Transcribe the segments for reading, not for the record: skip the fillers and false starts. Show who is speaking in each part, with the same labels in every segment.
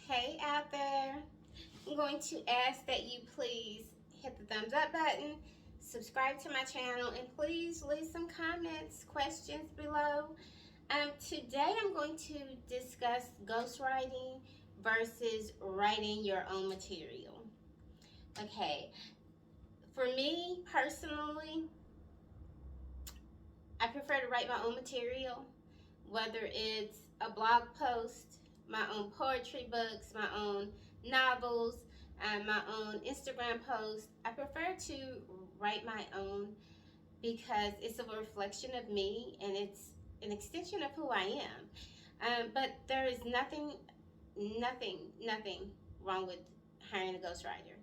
Speaker 1: Hey out there, I'm going to ask that you please hit the thumbs up button, subscribe to my channel, and please leave some comments, questions below. Today I'm going to discuss ghostwriting versus writing your own material. Okay, for me personally, I prefer to write my own material, whether it's a blog post, my own poetry books, my own novels, and my own Instagram posts. I prefer to write my own because it's a reflection of me and it's an extension of who I am. But there is nothing wrong with hiring a ghostwriter,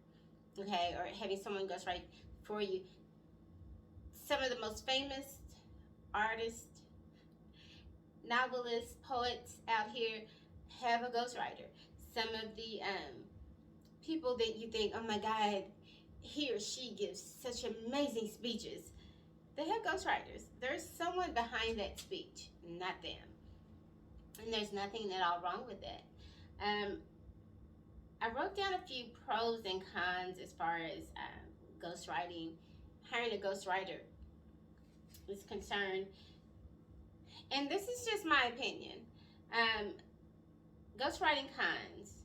Speaker 1: okay, or having someone ghostwrite for you. Some of the most famous artists, novelists, poets out here have a ghostwriter. Some of the people that you think, oh my God, he or she gives such amazing speeches, they have ghostwriters. There's someone behind that speech, not them. And there's nothing at all wrong with that. I wrote down a few pros and cons as far as ghostwriting, hiring a ghostwriter is concerned. And this is just my opinion. Ghostwriting cons: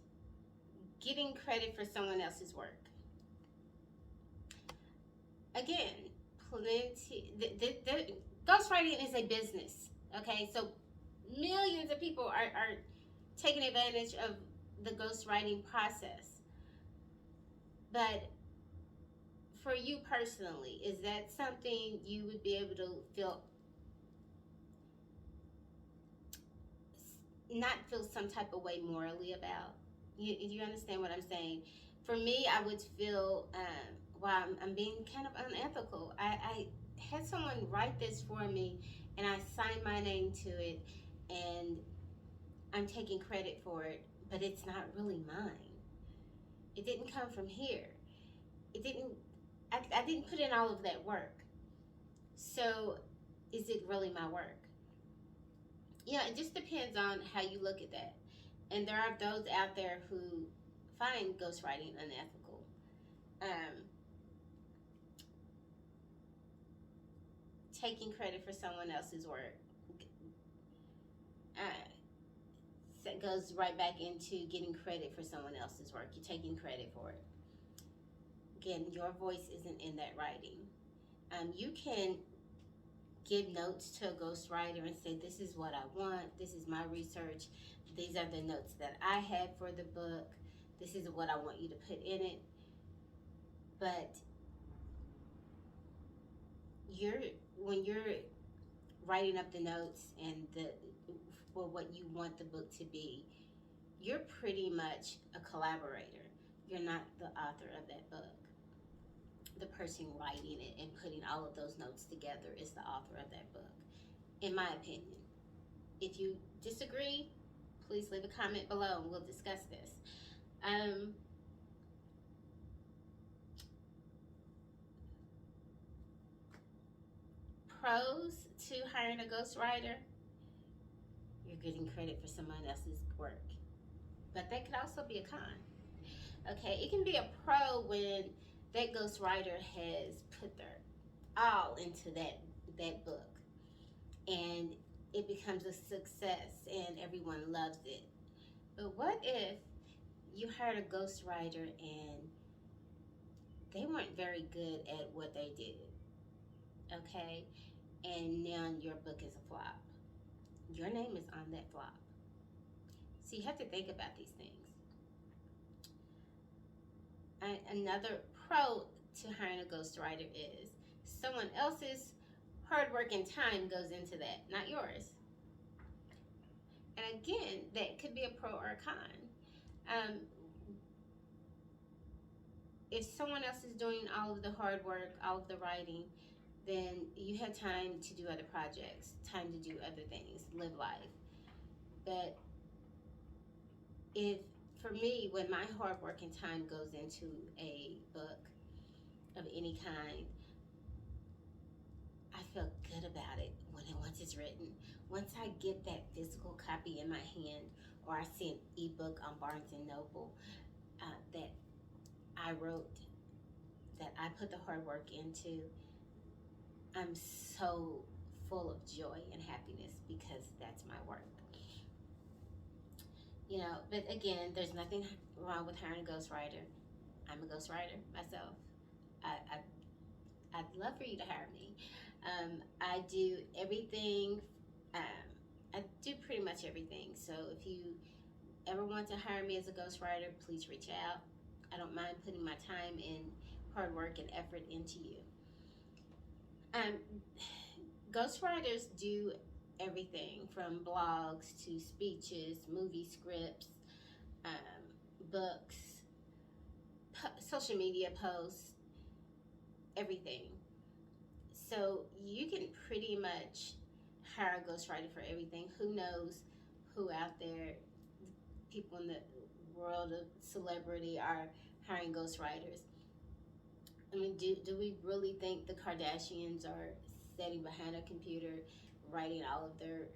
Speaker 1: getting credit for someone else's work. Again, ghostwriting is a business, okay? So millions of people are taking advantage of the ghostwriting process. But for you personally, is that something you would be able to not feel some type of way morally about? You understand what I'm saying? For me, I would feel, wow, I'm being kind of unethical. I had someone write this for me and I signed my name to it and I'm taking credit for it, but it's not really mine. It didn't come from here. I didn't put in all of that work. So is it really my work? It just depends on how you look at that. And there are those out there who find ghostwriting unethical. Taking credit for someone else's work goes right back into getting credit for someone else's work. You're taking credit for it. Again, your voice isn't in that writing. You can give notes to a ghostwriter and say, this is what I want, this is my research, these are the notes that I had for the book, this is what I want you to put in it. But when you're writing up the notes and what you want the book to be, you're pretty much a collaborator. You're not the author of that book. The person writing it and putting all of those notes together is the author of that book, in my opinion. If you disagree, please leave a comment below and we'll discuss this. Pros to hiring a ghostwriter: you're getting credit for someone else's work. But that could also be a con. Okay, it can be a pro when that ghostwriter has put their all into that book and it becomes a success and everyone loves it. But what if you hired a ghostwriter and they weren't very good at what they did, okay? And now your book is a flop. Your name is on that flop. So you have to think about these things. Another pro to hiring a ghostwriter is someone else's hard work and time goes into that, not yours. And again, that could be a pro or a con. If someone else is doing all of the hard work, all of the writing, then you have time to do other projects, time to do other things, live life. But for me, when my hard work and time goes into a book of any kind, I feel good about it once it's written. Once I get that physical copy in my hand, or I see an ebook on Barnes and Noble that I wrote, that I put the hard work into, I'm so full of joy and happiness because that's my work. You know, but again, there's nothing wrong with hiring a ghostwriter. I'm a ghostwriter myself. I'd love for you to hire me. I do everything. I do pretty much everything. So if you ever want to hire me as a ghostwriter, please reach out. I don't mind putting my time and hard work and effort into you. Um, Ghostwriters do everything from blogs to speeches, movie scripts, um, books, social media posts, everything. So you can pretty much hire a ghostwriter for everything. Who knows who out there, people in the world of celebrity, are hiring ghostwriters? I mean, do we really think the Kardashians are sitting behind a computer writing all of their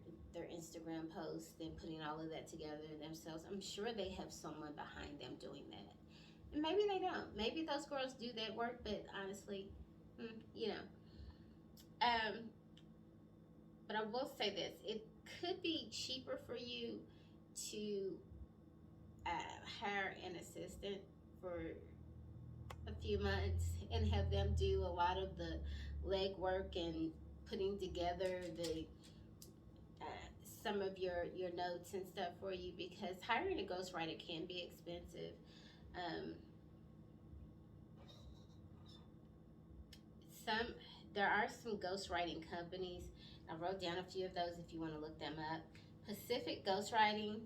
Speaker 1: Instagram posts and putting all of that together themselves? I'm sure they have someone behind them doing that. And maybe they don't. Maybe those girls do that work, but honestly, you know. Um, but I will say this: it could be cheaper for you to hire an assistant for a few months and have them do a lot of the legwork and putting together the some of your notes and stuff for you, because hiring a ghostwriter can be expensive. Um, some There are some ghostwriting companies. I wrote down a few of those if you want to look them up. Pacific Ghostwriting,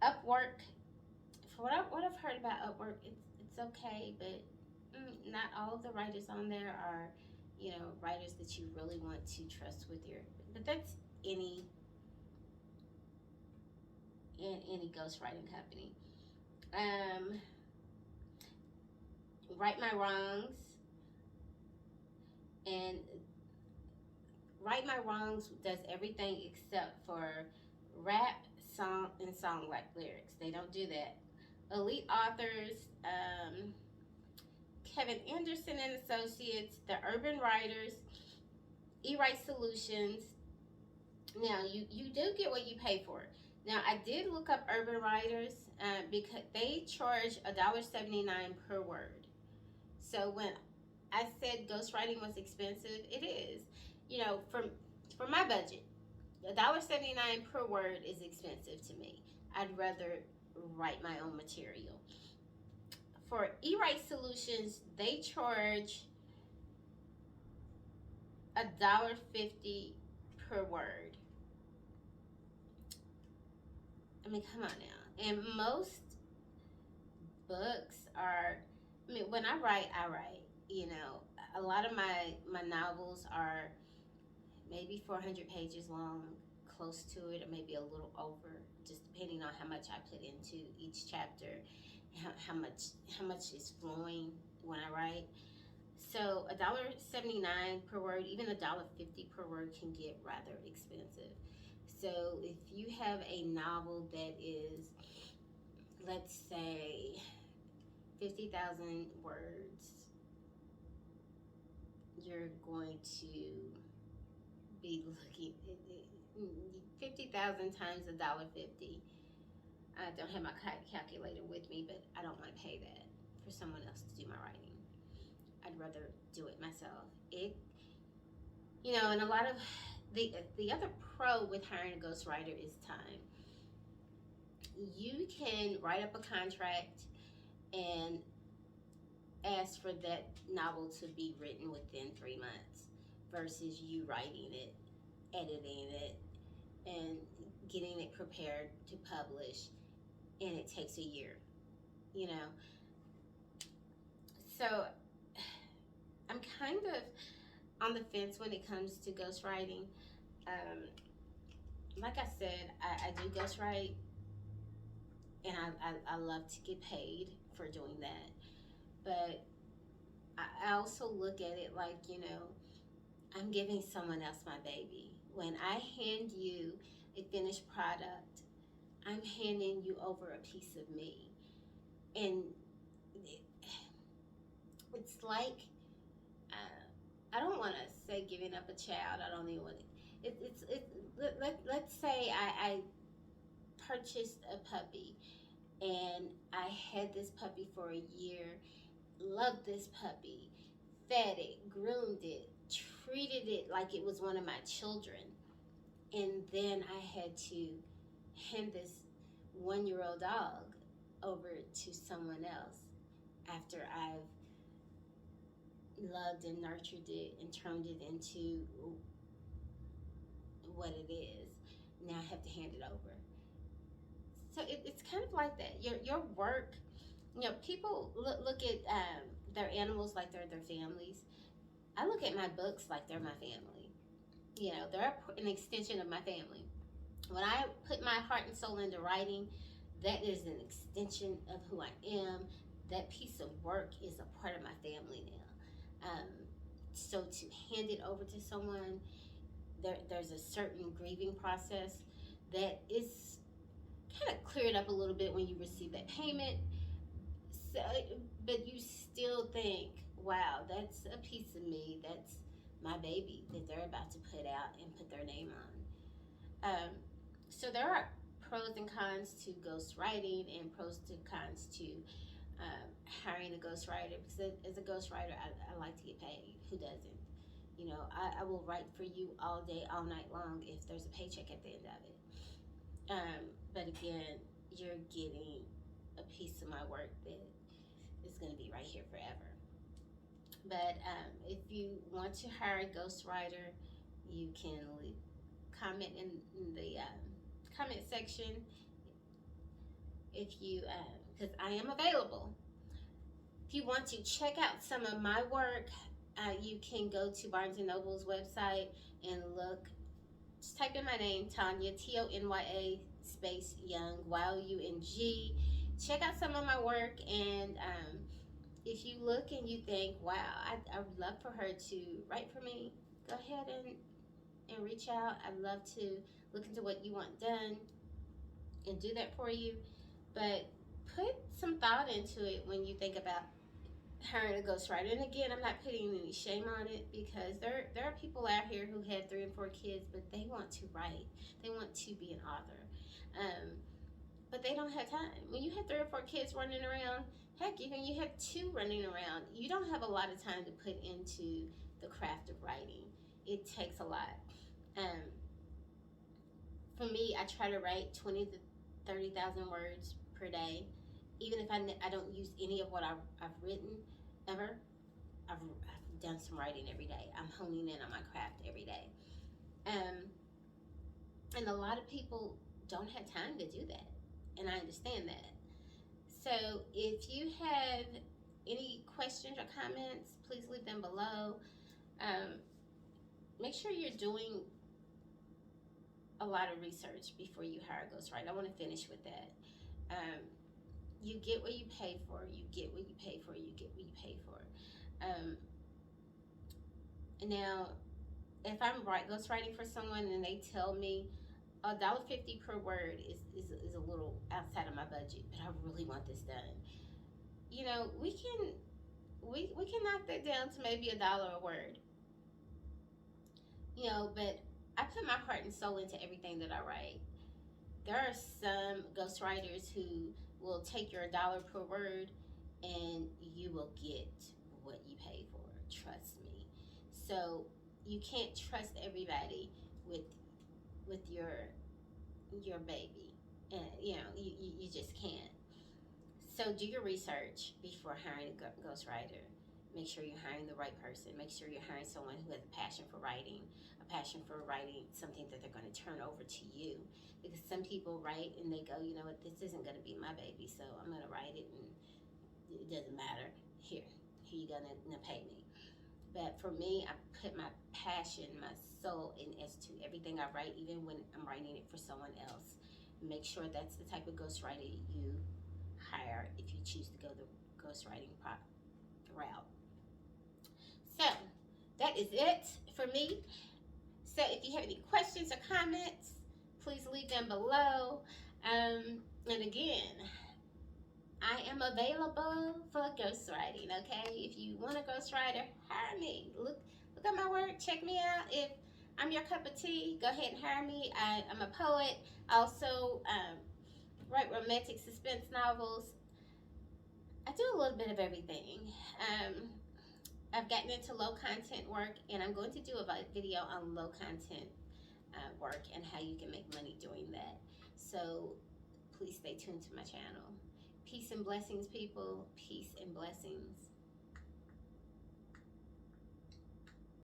Speaker 1: Upwork. For what I've heard about Upwork, it's okay, but not all of the writers on there are, writers that you really want to trust with your. But that's any any ghostwriting company. Um, Right My Wrongs, and Right My Wrongs does everything except for rap, song, and song like lyrics. They don't do that. Elite Authors, Kevin Anderson and Associates, The Urban Writers, E-Write Solutions. Now, you do get what you pay for. Now, I did look up Urban Writers because they charge $1.79 per word. So when I said ghostwriting was expensive, it is. For my budget, $1.79 per word is expensive to me. I'd rather write my own material. For E-Write Solutions, they charge $1.50 per word. I mean, come on now. And most books are, when I write, I write. A lot of my novels are maybe 400 pages long, close to it, or maybe a little over, just depending on how much I put into each chapter, how much is flowing when I write. So $1.79 per word, even $1.50 per word can get rather expensive. So if you have a novel that is, let's say, 50,000 words, you're going to be looking at 50,000 times $1.50. I don't have my calculator with me, but I don't want to pay that for someone else to do my writing. I'd rather do it myself. And a lot of the other pro with hiring a ghostwriter is time. You can write up a contract and ask for that novel to be written within 3 months versus you writing it, editing it, and getting it prepared to publish, and it takes a year. So I'm kind of on the fence when it comes to ghostwriting. Like I said, I do ghostwrite, and I love to get paid for doing that. But I also look at it like, I'm giving someone else my baby. When I hand you a finished product, I'm handing you over a piece of me. And it's like, I don't want to say giving up a child. I don't even want to. Let's say I purchased a puppy and I had this puppy for a year, loved this puppy, fed it, groomed it, treated it like it was one of my children. And then I had to hand this 1-year-old dog over to someone else after I've loved and nurtured it and turned it into what it is. Now I have to hand it over. So it's kind of like that. Your work, people look at their animals like they're their families. I look at my books like they're my family. They're an extension of my family. When I put my heart and soul into writing, that is an extension of who I am. That piece of work is a part of my family now. So to hand it over to someone, there's a certain grieving process that is kind of cleared up a little bit when you receive that payment. So, but you still think, wow, that's a piece of me. That's my baby that they're about to put out and put their name on. So there are pros and cons to ghostwriting and pros and cons to hiring a ghostwriter, because as a ghostwriter, I like to get paid. Who doesn't? I will write for you all day, all night long if there's a paycheck at the end of it. But again, you're getting a piece of my work that is going to be right here forever. But if you want to hire a ghostwriter, you can comment in the comment section if you, because I am available. If you want to check out some of my work, you can go to Barnes & Noble's website and look. Just type in my name, Tanya, Tonya space Young, Young. Check out some of my work, and if you look and you think, wow, I would love for her to write for me, go ahead and reach out. I'd love to look into what you want done and do that for you. But put some thought into it when you think about hiring a ghostwriter. And again, I'm not putting any shame on it, because there are people out here who have 3 and 4 kids, but they want to write. They want to be an author. But they don't have time. When you have 3 or 4 kids running around, heck, even you have 2 running around, you don't have a lot of time to put into the craft of writing. It takes a lot. For me, I try to write 20 to 30,000 words per day. Even if I don't use any of what I've written ever, I've done some writing every day. I'm honing in on my craft every day. And a lot of people don't have time to do that, and I understand that. So if you have any questions or comments, please leave them below. Make sure you're doing a lot of research before you hire a ghostwriter. I want to finish with that. You get what you pay for. You get what you pay for. You get what you pay for. Now, if I'm ghostwriting for someone and they tell me $1.50 per word is a little outside of my budget, but I really want this done, we can knock that down to maybe $1 a word. But I put my heart and soul into everything that I write. There are some ghostwriters who will take your $1 per word and you will get what you pay for. Trust me. So you can't trust everybody with your baby. You just can't. So do your research before hiring a ghostwriter. Make sure you're hiring the right person. Make sure you're hiring someone who has a passion for writing, something that they're going to turn over to you. Because some people write and they go, you know what, this isn't going to be my baby, so I'm going to write it and it doesn't matter. Here you're going to pay me. But for me, I put my passion, my soul in as to everything I write, even when I'm writing it for someone else. Make sure that's the type of ghostwriter you hire if you choose to go the ghostwriting route. So that is it for me. So if you have any questions or comments, please leave them below. And again, I am available for ghostwriting. Okay, if you want a ghostwriter, hire me. Look at my work. Check me out. If I'm your cup of tea, go ahead and hire me. I'm a poet. I also write romantic suspense novels. I do a little bit of everything. Um, I've gotten into low content work, and I'm going to do a video on low content work and how you can make money doing that. So please stay tuned to my channel. Peace and blessings, people. Peace and blessings.